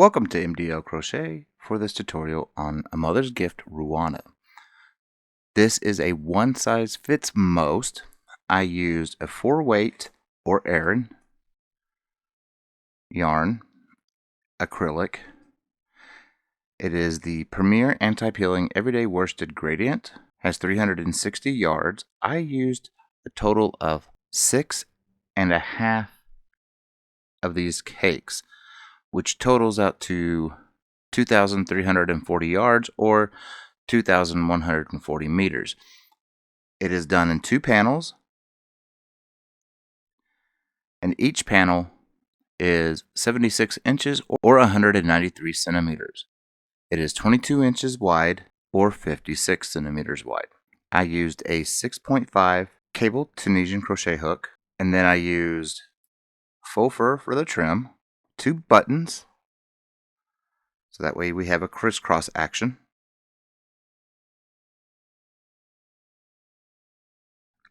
Welcome to MDL Crochet for this tutorial on a mother's gift, Ruana. This is a one size fits most. I used a 4-weight or Aran yarn, acrylic. It is the Premier Anti-Peeling Everyday Worsted Gradient. Has 360 yards. I used a total of 6.5 of these cakes, which totals out to 2,340 yards or 2,140 meters. It is done in 2 panels, and each panel is 76 inches or 193 centimeters. It is 22 inches wide or 56 centimeters wide. I used a 6.5 cable Tunisian crochet hook, and then I used faux fur for the trim, 2 buttons, so that way we have a crisscross action.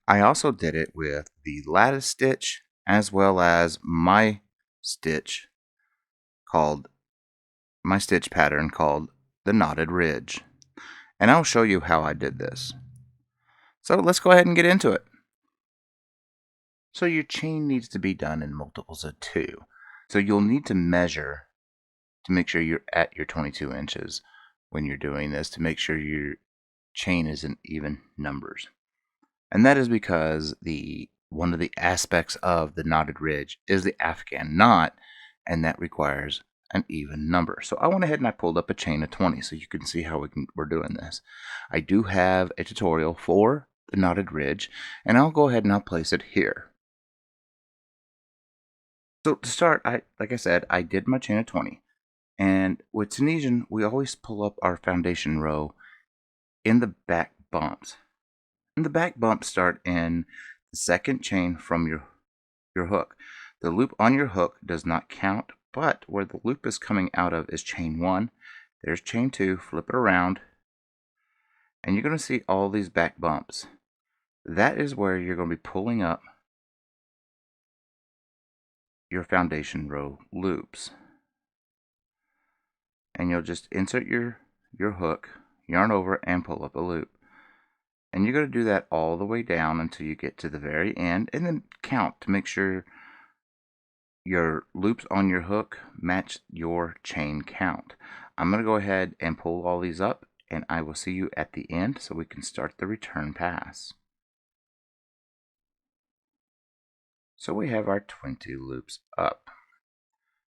I also did it with the lattice stitch as well as my stitch pattern called the knotted ridge. And I'll show you how I did this. So let's go ahead and get into it. So your chain needs to be done in multiples of 2. So you'll need to measure to make sure you're at your 22 inches when you're doing this, to make sure your chain is in even numbers. And that is because one of the aspects of the knotted ridge is the Afghan knot, and that requires an even number. So I went ahead and I pulled up a chain of 20 so you can see how we're doing this. I do have a tutorial for the knotted ridge, and I'll go ahead and I'll place it here. So to start, like I said, I did my chain of 20. And with Tunisian, we always pull up our foundation row in the back bumps. And the back bumps start in the second chain from your hook. The loop on your hook does not count, but where the loop is coming out of is chain 1. There's chain 2, flip it around, and you're going to see all these back bumps. That is where you're going to be pulling up your foundation row loops. And you'll just insert your hook, yarn over, and pull up a loop. And you're going to do that all the way down until you get to the very end, and then count to make sure your loops on your hook match your chain count. I'm going to go ahead and pull all these up, and I will see you at the end so we can start the return pass. So we have our 20 loops up.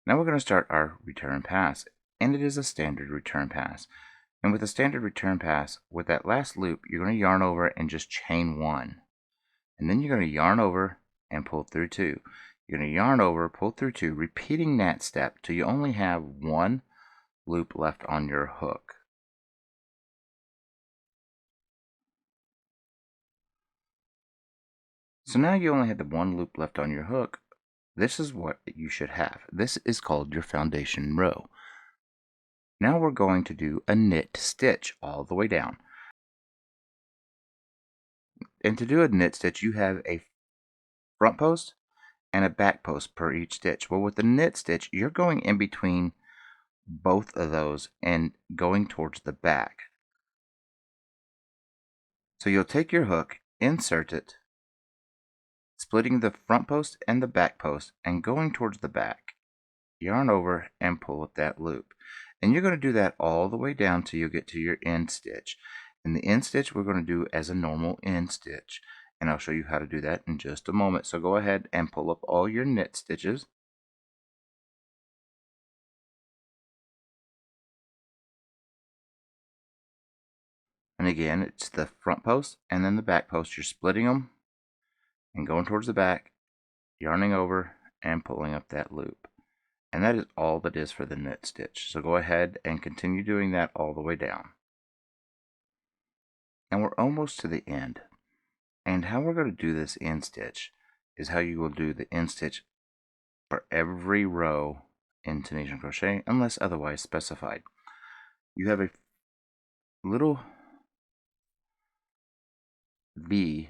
Now we're going to start our return pass, and it is a standard return pass. And with a standard return pass, with that last loop, you're going to yarn over and just chain 1. And then you're going to yarn over and pull through 2. You're going to yarn over, pull through 2, repeating that step till you only have 1 loop left on your hook. So now you only have the 1 loop left on your hook. This is what you should have. This is called your foundation row. Now we're going to do a knit stitch all the way down. And to do a knit stitch, you have a front post and a back post per each stitch. Well, with the knit stitch, you're going in between both of those and going towards the back. So you'll take your hook, insert it, splitting the front post and the back post and going towards the back. Yarn over and pull up that loop. And you're going to do that all the way down till you get to your end stitch. And the end stitch we're going to do as a normal end stitch. And I'll show you how to do that in just a moment. So go ahead and pull up all your knit stitches. And again, it's the front post and then the back post. You're splitting them and going towards the back, yarning over and pulling up that loop. And that is all that is for the knit stitch. So go ahead and continue doing that all the way down. And we're almost to the end. And how we're going to do this end stitch is how you will do the end stitch for every row in Tunisian crochet unless otherwise specified. You have a little V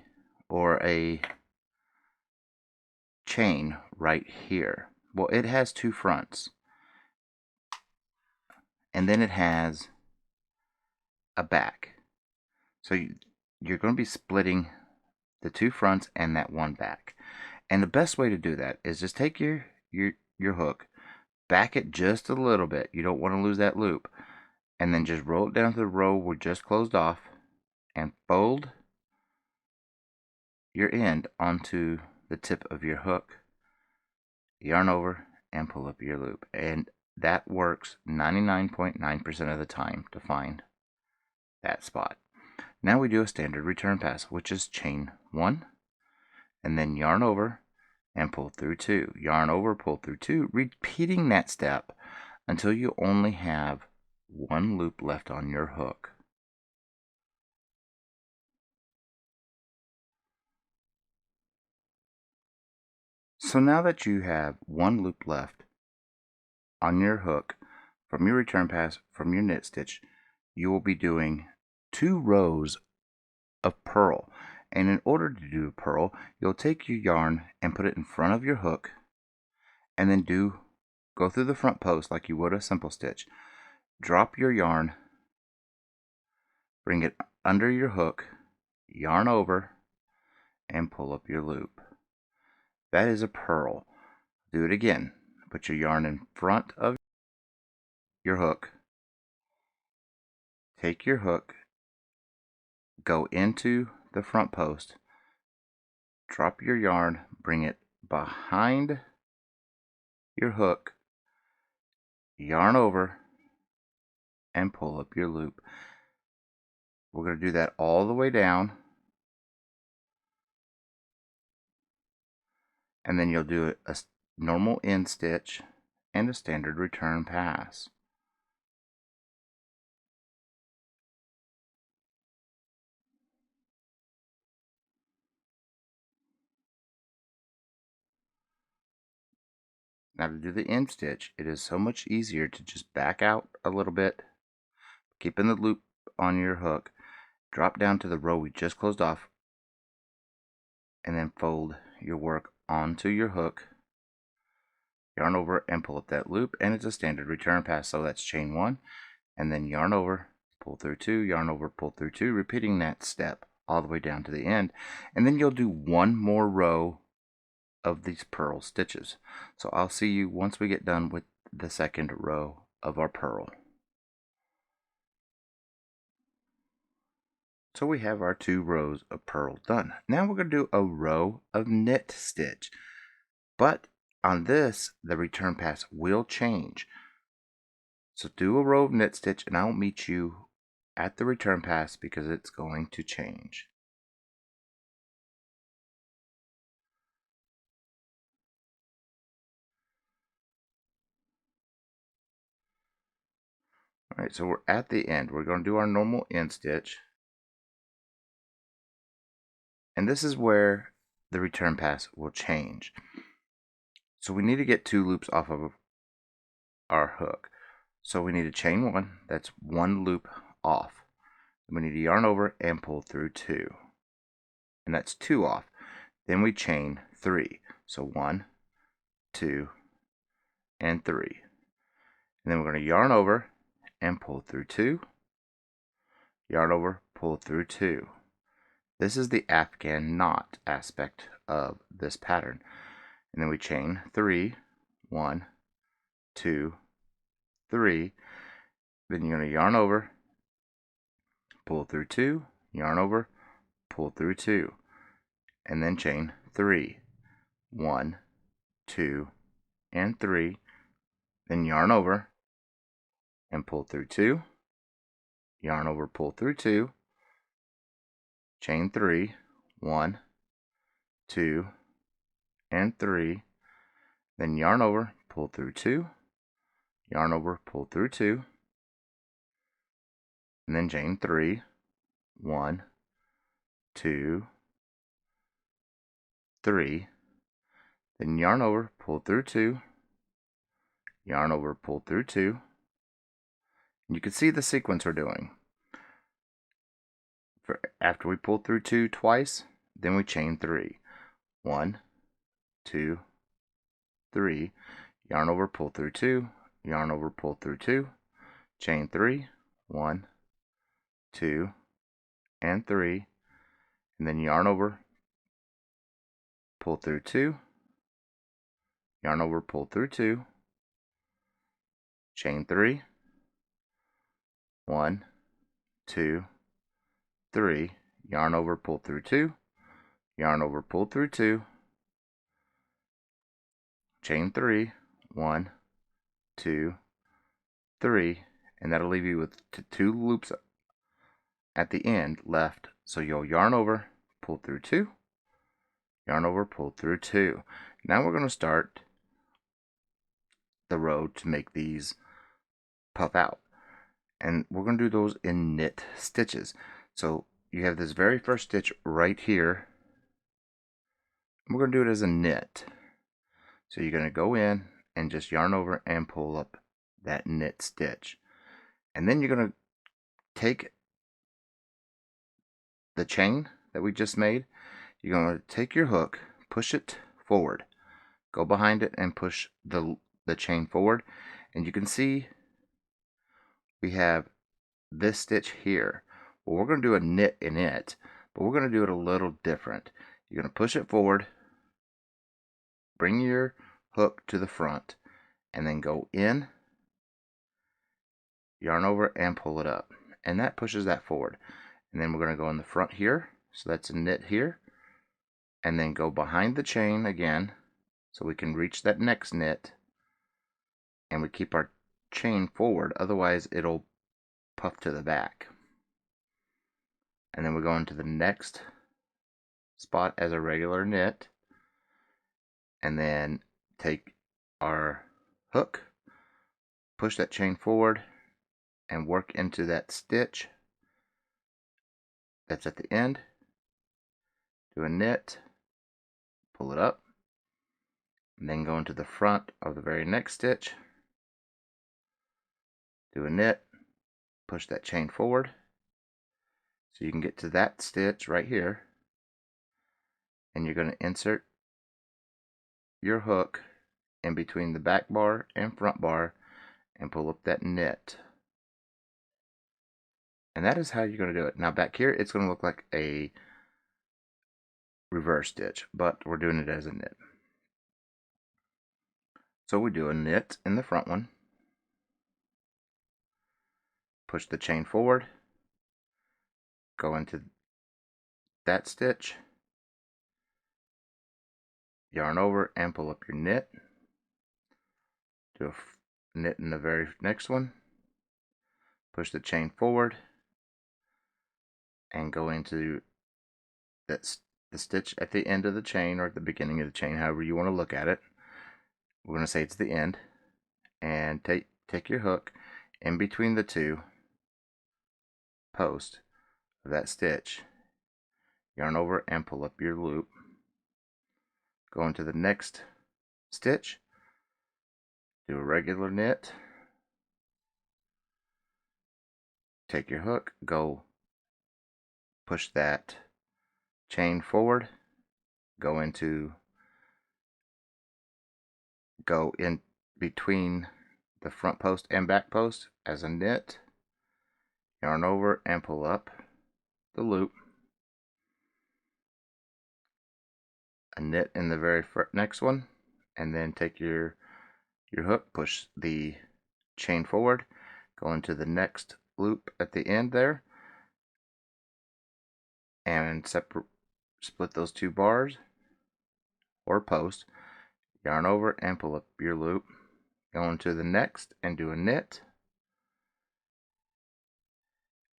or a chain right here. Well, it has 2 fronts. and then it has a back. So you're going to be splitting the two fronts and that one back. And the best way to do that is just take your hook, back it just a little bit. You don't want to lose that loop. And then just roll it down to the row we just closed off and fold your end onto the tip of your hook, yarn over, and pull up your loop. And that works 99.9% of the time to find that spot. Now we do a standard return pass, which is chain 1 and then yarn over and pull through 2, yarn over, pull through 2, repeating that step until you only have one loop left on your hook. So now that you have one loop left on your hook from your return pass from your knit stitch, you will be doing 2 rows of purl. And in order to do a purl, you'll take your yarn and put it in front of your hook and then go through the front post like you would a simple stitch. Drop your yarn, bring it under your hook, yarn over, and pull up your loop. That is a purl. Do it again. Put your yarn in front of your hook, take your hook, go into the front post, drop your yarn, bring it behind your hook, yarn over, and pull up your loop. We're going to do that all the way down, and then you'll do a normal end stitch and a standard return pass. Now to do the end stitch, it is so much easier to just back out a little bit, keeping the loop on your hook, drop down to the row we just closed off, and then fold your work onto your hook, yarn over and pull up that loop, and it's a standard return pass. So that's chain 1 and then yarn over, pull through 2, yarn over, pull through 2, repeating that step all the way down to the end. And then you'll do one more row of these purl stitches. So I'll see you once we get done with the second row of our purl. So we have our 2 rows of purl done. Now we're going to do a row of knit stitch, but on this the return pass will change. So do a row of knit stitch and I'll meet you at the return pass because it's going to change. Alright, so we're at the end. We're going to do our normal end stitch. And this is where the return pass will change. So we need to get 2 loops off of our hook. So we need to chain 1, that's 1 loop off. We need to yarn over and pull through 2. And that's 2 off. Then we chain 3. So 1, 2, and 3. And then we're going to yarn over and pull through 2, yarn over, pull through 2. This is the Afghan knot aspect of this pattern. And then we chain 3, 1, 2, 3. Then you're going to yarn over, pull through 2, yarn over, pull through 2, and then chain 3, 1, 2, and 3. Then yarn over and pull through 2, yarn over, pull through 2, chain 3, 1, 2, and 3. Then yarn over, pull through 2, yarn over, pull through 2, and then chain 3, 1, 2, 3. Then yarn over, pull through 2, yarn over, pull through 2. And you can see the sequence we're doing. After we pull through 2 twice, then we chain 3. 1, 2, 3. Yarn over, pull through 2, yarn over, pull through 2, chain 3, 1, 2, and 3, and then yarn over, pull through 2, yarn over, pull through 2, chain 3, 1, 2, 3, yarn over, pull through 2, yarn over, pull through 2, chain 3, 1, 2, 3, and that'll leave you with 2 loops at the end left. So you'll yarn over, pull through 2, yarn over, pull through 2. Now we're going to start the row to make these puff out, and we're going to do those in knit stitches. So you have this very first stitch right here. We're going to do it as a knit. So you're going to go in and just yarn over and pull up that knit stitch, and then you're going to take the chain that we just made. You're going to take your hook, push it forward, go behind it and push the chain forward, and you can see we have this stitch here. Well, we're going to do a knit in it, but we're going to do it a little different. You're going to push it forward, bring your hook to the front, and then go in, yarn over, and pull it up, and that pushes that forward. And then we're going to go in the front here, so that's a knit here, and then go behind the chain again so we can reach that next knit, and we keep our chain forward, otherwise it'll puff to the back. And then we go into the next spot as a regular knit, and then take our hook, push that chain forward, and work into that stitch that's at the end, do a knit, pull it up, and then go into the front of the very next stitch, do a knit, push that chain forward so you can get to that stitch right here, and you're going to insert your hook in between the back bar and front bar and pull up that knit. And that is how you're going to do it. Now back here it's going to look like a reverse stitch, but we're doing it as a knit. So we do a knit in the front one, push the chain forward, go into that stitch, yarn over and pull up your knit, do a knit in the very next one, push the chain forward, and go into the stitch at the end of the chain, or at the beginning of the chain, however you want to look at it. We're going to say it's the end, and take your hook in between the two posts of that stitch, yarn over and pull up your loop, go into the next stitch, do a regular knit, take your hook, go push that chain forward, go in between the front post and back post as a knit, yarn over and pull up the loop, a knit in the very next one, and then take your hook, push the chain forward, go into the next loop at the end there, and split those two bars or posts, yarn over and pull up your loop, go into the next and do a knit,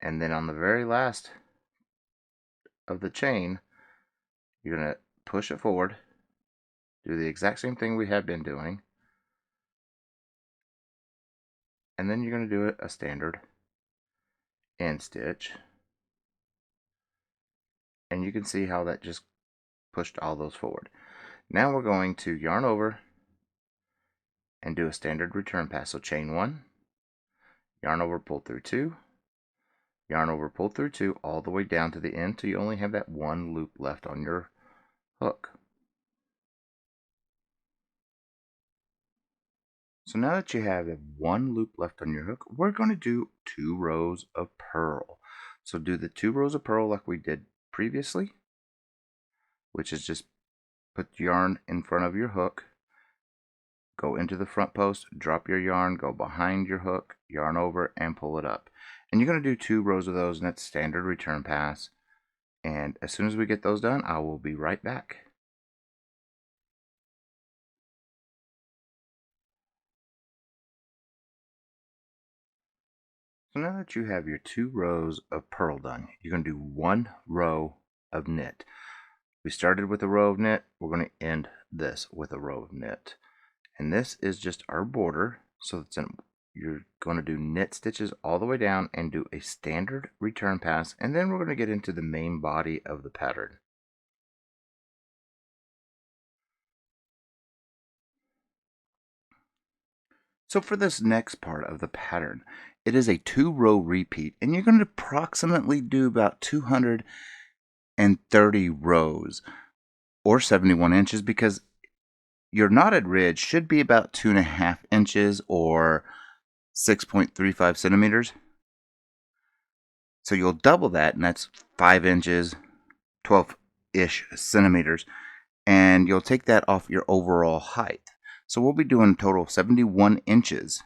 and then on the very last of the chain you're going to push it forward, do the exact same thing we have been doing, and then you're going to do a standard end stitch, and you can see how that just pushed all those forward. Now we're going to yarn over and do a standard return pass. So chain 1, yarn over, pull through 2, yarn over, pull through 2, all the way down to the end till you only have that one loop left on your hook. So now that you have one loop left on your hook, we're going to do 2 rows of purl. So do the 2 rows of purl like we did previously, which is just put yarn in front of your hook, go into the front post, drop your yarn, go behind your hook, yarn over, and pull it up. And you're going to do 2 rows of those, and that's standard return pass. And as soon as we get those done, I will be right back. So now that you have your 2 rows of purl done, you're going to do 1 row of knit. We started with a row of knit, we're going to end this with a row of knit. And this is just our border, so you're going to do knit stitches all the way down and do a standard return pass, and then we're going to get into the main body of the pattern. So for this next part of the pattern, it is a 2-row repeat, and you're going to approximately do about 230 rows or 71 inches, because your knotted ridge should be about 2.5 inches or 6.35 centimeters. So you'll double that, and that's 5 inches, 12-ish centimeters, and you'll take that off your overall height. So we'll be doing a total of 71 inches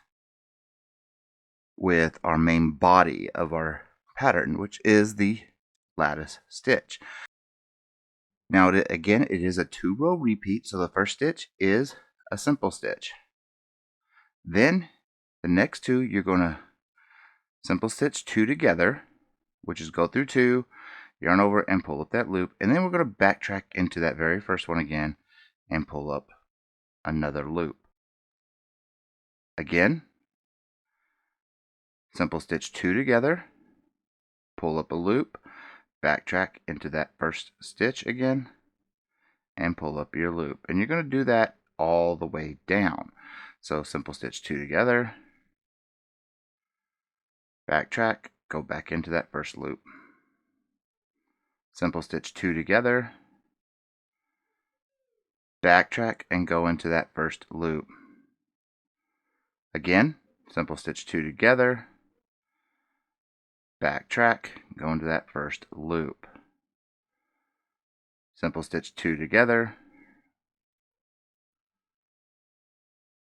with our main body of our pattern, which is the lattice stitch. Now again, it is a 2-row repeat, so the first stitch is a simple stitch. Then the next 2, you're going to simple stitch 2 together, which is go through 2, yarn over, and pull up that loop, and then we're going to backtrack into that very first one again and pull up another loop. Again, simple stitch 2 together, pull up a loop, backtrack into that first stitch again, and pull up your loop. And you're going to do that all the way down. So simple stitch 2 together, backtrack, go back into that first loop. Simple stitch 2 together, backtrack, and go into that first loop. Again, simple stitch 2 together, backtrack, go into that first loop. Simple stitch 2 together,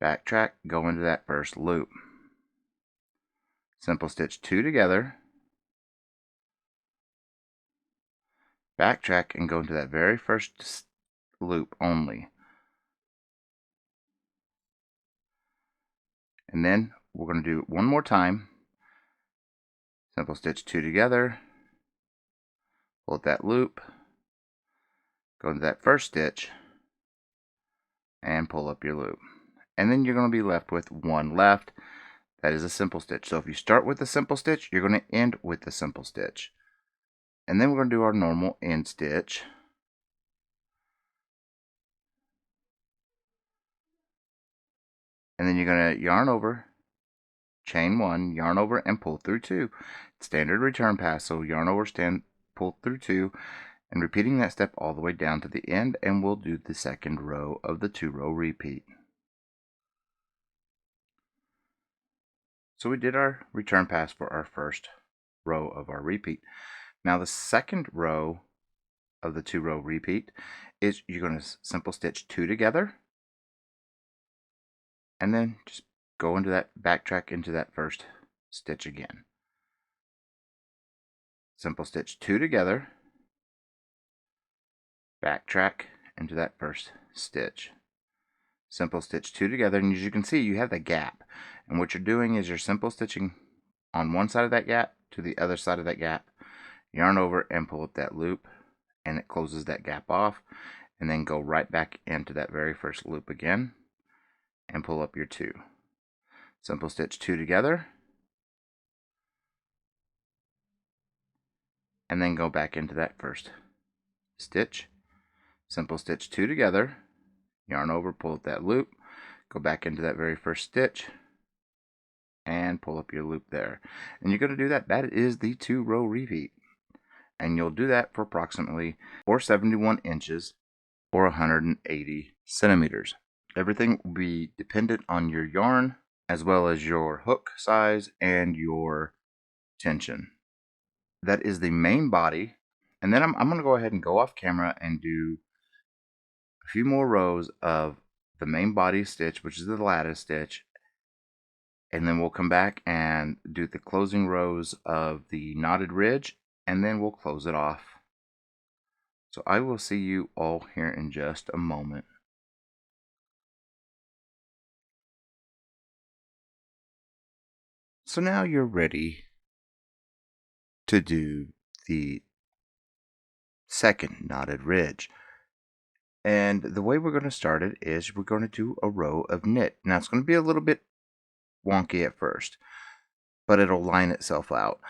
backtrack, go into that first loop. Simple stitch 2 together, backtrack, and go into that very first loop only. And then we're going to do it one more time. Simple stitch 2 together, pull up that loop, go into that first stitch, and pull up your loop. And then you're going to be left with one left. That is a simple stitch. So if you start with a simple stitch, you're going to end with the simple stitch. And then we're going to do our normal end stitch. And then you're going to yarn over, chain 1, yarn over, and pull through 2. Standard return pass, so yarn over, pull through 2, and repeating that step all the way down to the end, and we'll do the second row of the 2-row repeat. So we did our return pass for our first row of our repeat. Now the second row of the 2-row repeat is you're going to simple stitch 2 together, and then just go into that, backtrack into that first stitch again. Simple stitch 2 together, backtrack into that first stitch. Simple stitch 2 together, and as you can see, you have the gap. And what you're doing is you're simple stitching on one side of that gap to the other side of that gap, yarn over, and pull up that loop, and it closes that gap off, and then go right back into that very first loop again and pull up your 2. Simple stitch 2 together, and then go back into that first stitch. Simple stitch 2 together, yarn over, pull up that loop, go back into that very first stitch, and pull up your loop there. And you're going to do that. That is the 2-row repeat. And you'll do that for approximately 71 inches or 180 centimeters. Everything will be dependent on your yarn as well as your hook size and your tension. That is the main body. And then I'm going to go ahead and go off camera and do a few more rows of the main body stitch, which is the lattice stitch. And then we'll come back and do the closing rows of the knotted ridge, and then we'll close it off. So I will see you all here in just a moment. So now you're ready to do the second knotted ridge. And the way we're going to start it is we're going to do a row of knit. Now it's going to be a little bit wonky at first, but it'll line itself out.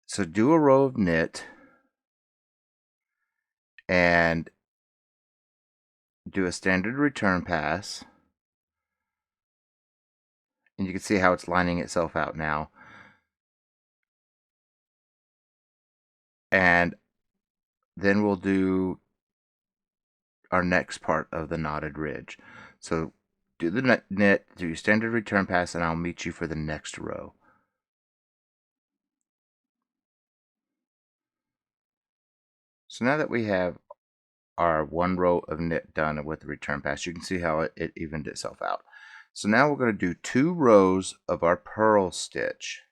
So do a row of knit and do a standard return pass. And you can see how it's lining itself out now. And then we'll do our next part of the knotted ridge. So do the knit, do your standard return pass, and I'll meet you for the next row. So now that we have our one row of knit done with the return pass, you can see how it evened itself out. So now we're going to do 2 rows of our purl stitch.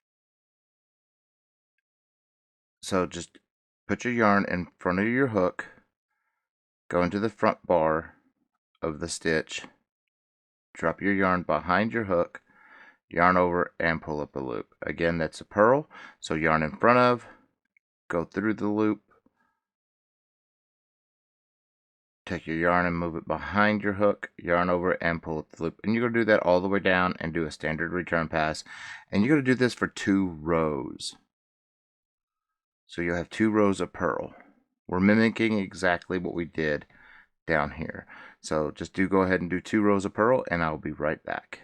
So just put your yarn in front of your hook, go into the front bar of the stitch, drop your yarn behind your hook, yarn over, and pull up a loop. Again, that's a purl, so yarn in front of, go through the loop, take your yarn and move it behind your hook, yarn over, and pull up the loop. And you're going to do that all the way down and do a standard return pass. And you're going to do this for 2 rows. So you'll have 2 rows of purl. We're mimicking exactly what we did down here. So just go ahead and do 2 rows of purl, and I'll be right back.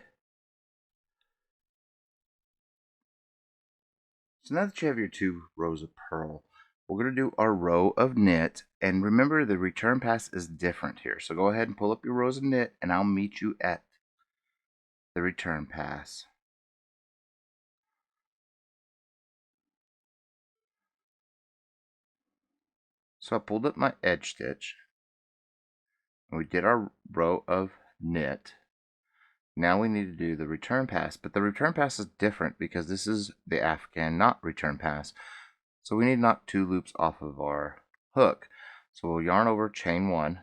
So now that you have your 2 rows of purl, we're going to do our row of knit. And remember, the return pass is different here. So go ahead and pull up your rows of knit, and I'll meet you at the return pass. So I pulled up my edge stitch, and we did our row of knit. Now we need to do the return pass, but the return pass is different because this is the Afghan knot return pass. So we need to knock 2 loops off of our hook. So we'll yarn over, chain 1,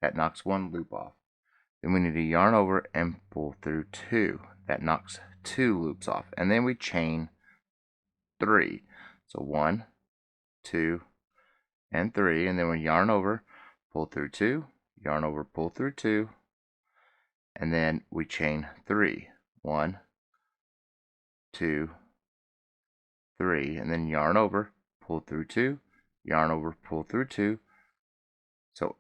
that knocks 1 loop off. Then we need to yarn over and pull through 2, that knocks 2 loops off. And then we chain 3. So 1, 2, and 3, and then we yarn over, pull through 2, yarn over, pull through 2, and then we chain 3. 1, 2, 3, and then yarn over, pull through 2, yarn over, pull through 2. So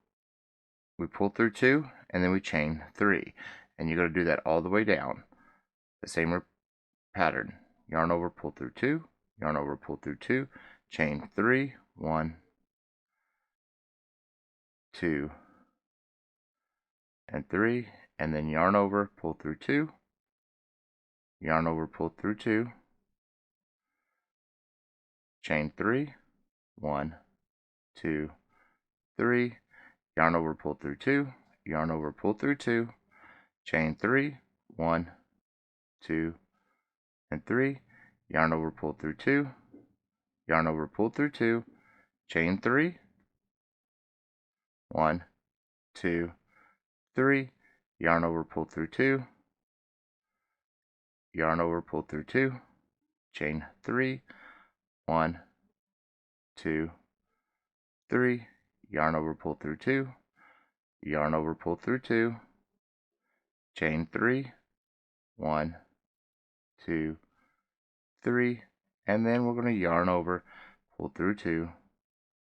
we pull through 2, and then we chain 3, and you're going to do that all the way down. The same pattern. Yarn over, pull through 2, yarn over, pull through 2, chain 3, 1, 2, and 3, and then yarn over, pull through 2, yarn over, pull through 2, chain 3, 1, 2, 3, yarn over, pull through 2, yarn over, pull through 2, chain 3, 1, 2, and 3, yarn over, pull through 2, yarn over, pull through 2, chain 3, 1, 2, 3, yarn over, pull through 2, yarn over, pull through 2, chain 3, 1, 2, 3, yarn over, pull through 2, yarn over, pull through 2, chain 3, 1, 2, 3, and then we're going to yarn over, pull through 2,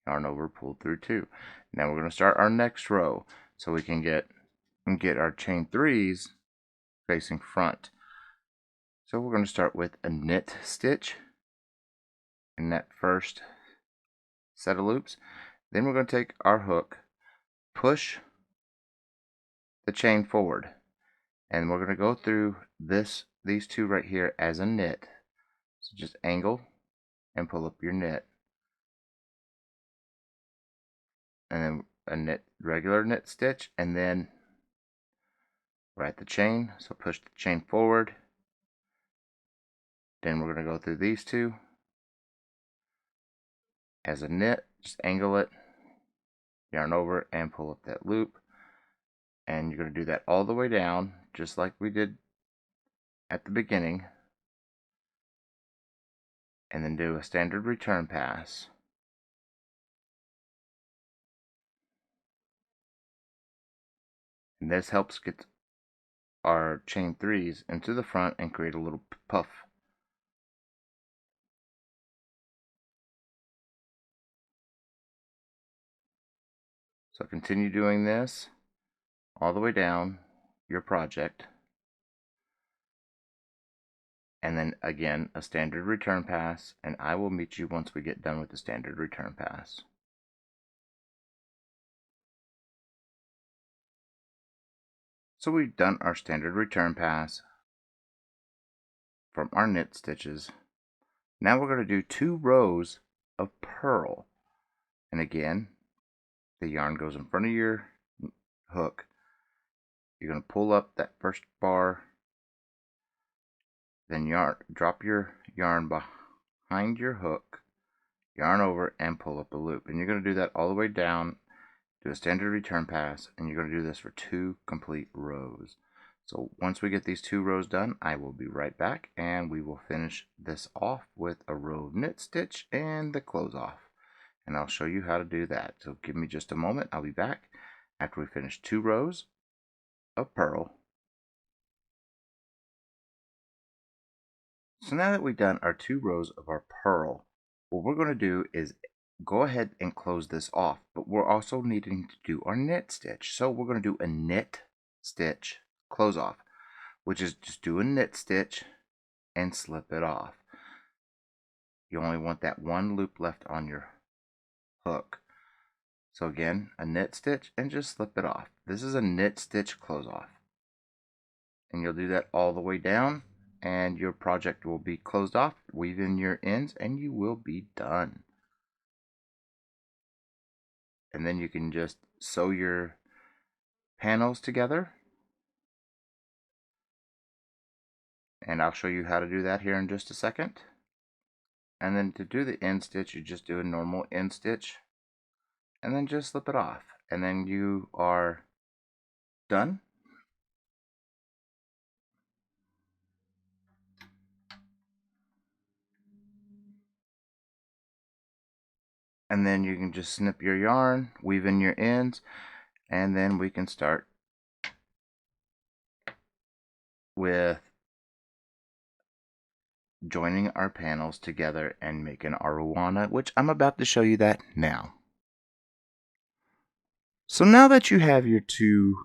yarn over, pull through 2. Now we're going to start our next row so we can get our chain 3s facing front. So we're going to start with a knit stitch in that first set of loops. Then we're going to take our hook, push the chain forward. And we're going to go through these two right here as a knit. So just angle and pull up your knit. And then a knit, regular knit stitch, and then right the chain. So push the chain forward. Then we're going to go through these two as a knit. Just angle it, yarn over, and pull up that loop. And you're going to do that all the way down, just like we did at the beginning. And then do a standard return pass. And this helps get our chain threes into the front and create a little puff. So continue doing this all the way down your project. And then again, a standard return pass, and I will meet you once we get done with the standard return pass. So we've done our standard return pass from our knit stitches. Now we're going to do 2 rows of purl. And again, the yarn goes in front of your hook. You're going to pull up that first bar, then drop your yarn behind your hook, yarn over, and pull up a loop. And you're going to do that all the way down, do a standard return pass, and you're going to do this for 2 complete rows. So once we get these 2 rows done, I will be right back, and we will finish this off with a row of knit stitch and the close off. And I'll show you how to do that. So give me just a moment. I'll be back after we finish 2 rows of purl. So now that we've done our 2 rows of our purl, what we're going to do is go ahead and close this off, but we're also needing to do our knit stitch. So we're going to do a knit stitch close off, which is just do a knit stitch and slip it off. You only want that 1 loop left on your hook. So again, a knit stitch and just slip it off. This is a knit stitch close off. And you'll do that all the way down, and your project will be closed off. Weave in your ends and you will be done. And then you can just sew your panels together. And I'll show you how to do that here in just a second. And then to do the end stitch, you just do a normal end stitch and then just slip it off. And then you are done. And then you can just snip your yarn, weave in your ends, and then we can start with joining our panels together and making our Ruana, which I'm about to show you that now. So now that you have your 2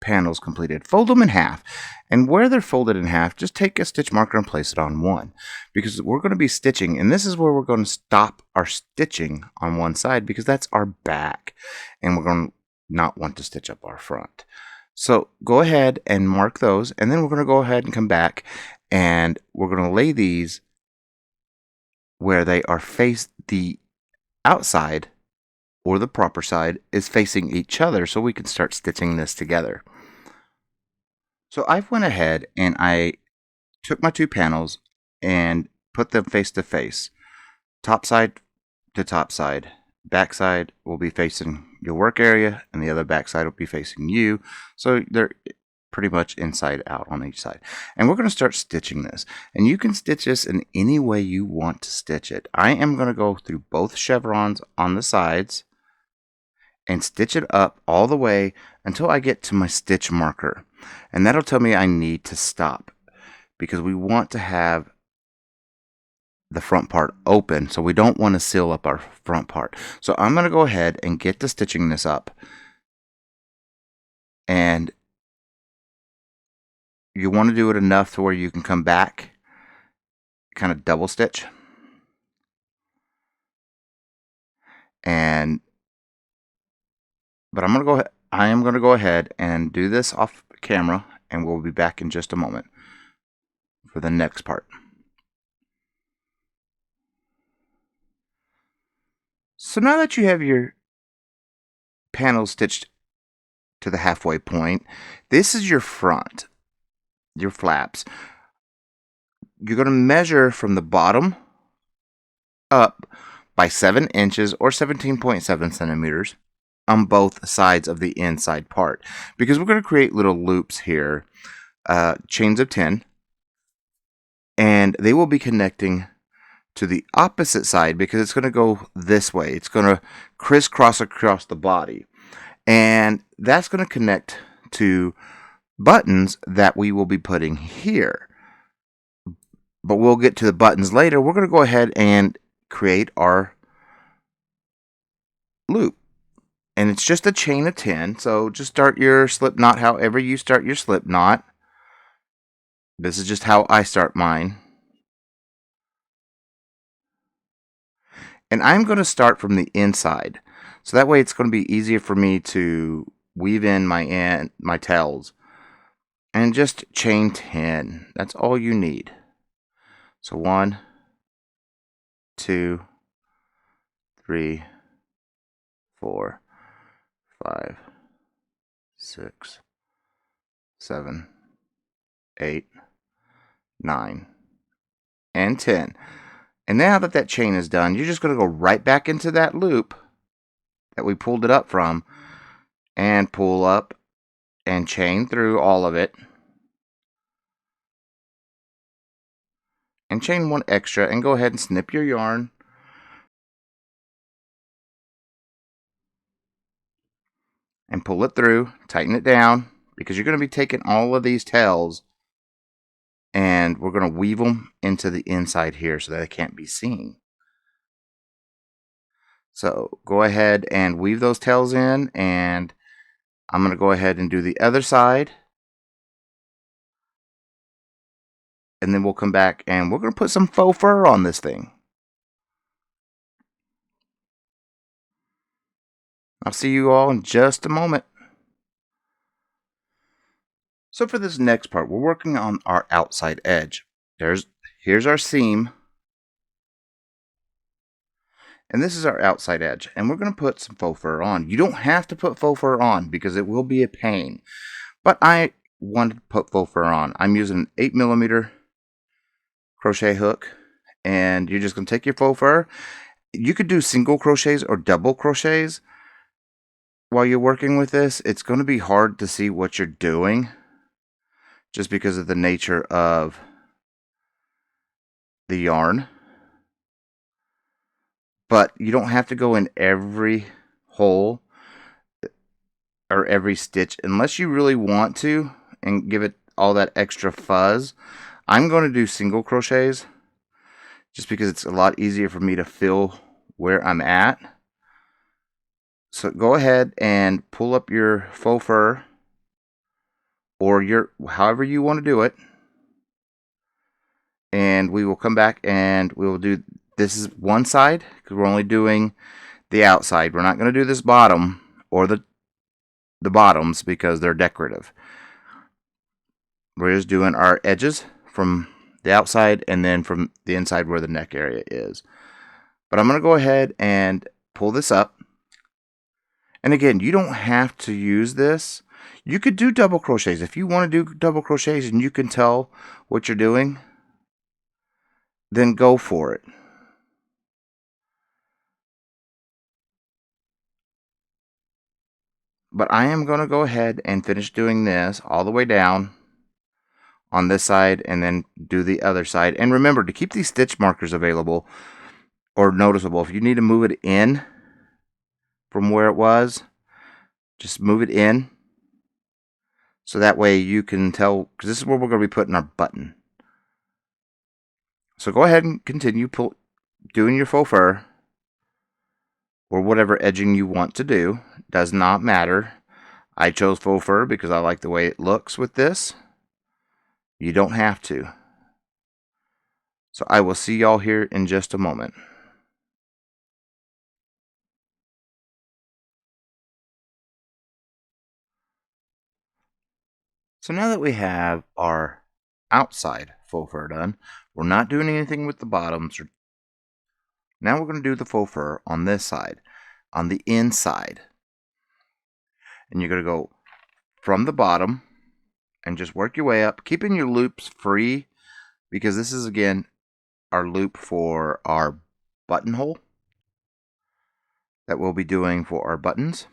panels completed, fold them in half, and where they're folded in half, just take a stitch marker and place it on one, because we're going to be stitching, and this is where we're going to stop our stitching on one side, because that's our back, and we're going to not want to stitch up our front. So go ahead and mark those, and then we're going to go ahead and come back, and we're going to lay these where they are the outside or the proper side is facing each other, so we can start stitching this together. So I went ahead and I took my 2 panels and put them face to face, top side to top side. Back side will be facing your work area and the other back side will be facing you, so they're pretty much inside out on each side. And we're going to start stitching this, and you can stitch this in any way you want to stitch it. I am going to go through both chevrons on the sides and stitch it up all the way until I get to my stitch marker, and that'll tell me I need to stop, because we want to have the front part open, so we don't want to seal up our front part. So I'm going to go ahead and get to stitching this up, and you want to do it enough to where you can come back, kind of double stitch, but I'm going to go ahead I am going to go ahead and do this off camera, and we'll be back in just a moment for the next part. So now that you have your panel stitched to the halfway point, this is your front, your flaps. You're going to measure from the bottom up by 7 inches or 17.7 centimeters on both sides of the inside part, because we're going to create little loops here, chains of 10, and they will be connecting to the opposite side because it's going to go this way. It's going to crisscross across the body, and that's going to connect to buttons that we will be putting here. But we'll get to the buttons later. We're going to go ahead and create our loop, and it's just a chain of 10. So just start your slip knot however you start your slip knot. This is just how I start mine. And I'm going to start from the inside, so that way it's going to be easier for me to weave in my tails. And just chain 10. That's all you need. So 1, 2, 3, 4, 5, 6, 7, 8, 9, and 10. And now that that chain is done, you're just going to go right back into that loop that we pulled it up from, and pull up and chain through all of it, and chain one extra, and go ahead and snip your yarn. And pull it through, tighten it down, because you're going to be taking all of these tails and we're going to weave them into the inside here so that they can't be seen. So go ahead and weave those tails in, and I'm going to go ahead and do the other side. And then we'll come back and we're going to put some faux fur on this thing. I'll see you all in just a moment. So for this next part, we're working on our outside edge. Here's our seam. And this is our outside edge. And we're going to put some faux fur on. You don't have to put faux fur on because it will be a pain. But I wanted to put faux fur on. I'm using an 8mm crochet hook. And you're just going to take your faux fur. You could do single crochets or double crochets while you're working with this. It's going to be hard to see what you're doing just because of the nature of the yarn. But you don't have to go in every hole or every stitch unless you really want to and give it all that extra fuzz. I'm going to do single crochets just because it's a lot easier for me to feel where I'm at. So go ahead and pull up your faux fur, or however you want to do it, and we will come back and we will do, this is one side because we're only doing the outside. We're not going to do this bottom or the bottoms because they're decorative. We're just doing our edges from the outside and then from the inside where the neck area is. But I'm going to go ahead and pull this up. And again, you don't have to use this. You could do double crochets. If you want to do double crochets and you can tell what you're doing, then go for it. But I am going to go ahead and finish doing this all the way down on this side and then do the other side. And remember to keep these stitch markers available or noticeable. If you need to move it in from where it was, just move it in so that way you can tell, because this is where we're going to be putting our button. So go ahead and continue doing your faux fur or whatever edging you want to do. Does not matter. I chose faux fur because I like the way it looks with this. You don't have to. So I will see y'all here in just a moment. So now that we have our outside faux fur done, we're not doing anything with the bottoms. Now we're going to do the faux fur on this side, on the inside. And you're going to go from the bottom and just work your way up, keeping your loops free, because this is, again, our loop for our buttonhole that we'll be doing for our buttons.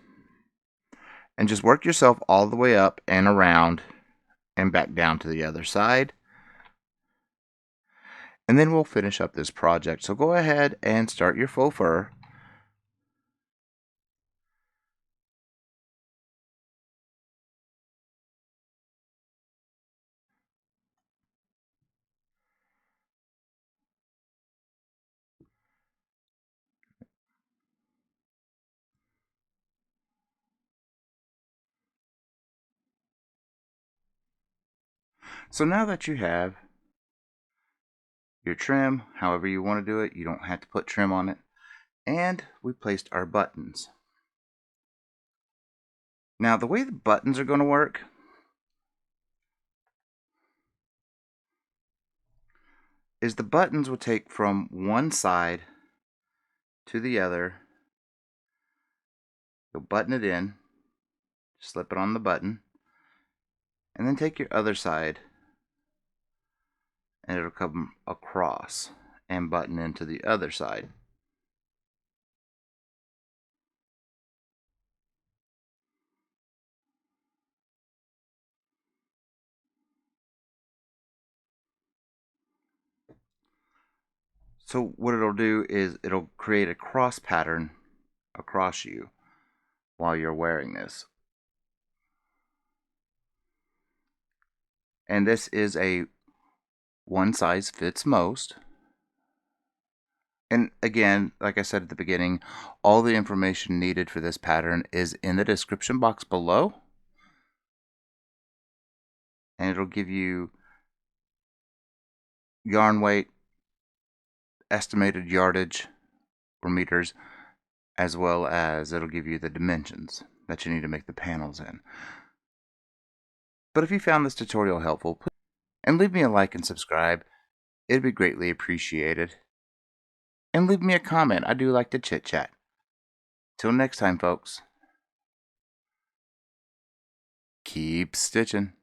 And just work yourself all the way up and around and back down to the other side. And then we'll finish up this project. So go ahead and start your faux fur. So now that you have your trim, however you want to do it, you don't have to put trim on it. And we placed our buttons. Now the way the buttons are going to work is the buttons will take from one side to the other. You'll button it in, slip it on the button, and then take your other side and it'll come across and button into the other side. So what it'll do is it'll create a cross pattern across you while you're wearing this. And this is a one size fits most. And again, like I said at the beginning, all the information needed for this pattern is in the description box below. And it'll give you yarn weight, estimated yardage or meters, as well as it'll give you the dimensions that you need to make the panels in. But if you found this tutorial helpful, please and leave me a like and subscribe. It'd be greatly appreciated. And leave me a comment. I do like to chit chat. Till next time, folks. Keep stitching.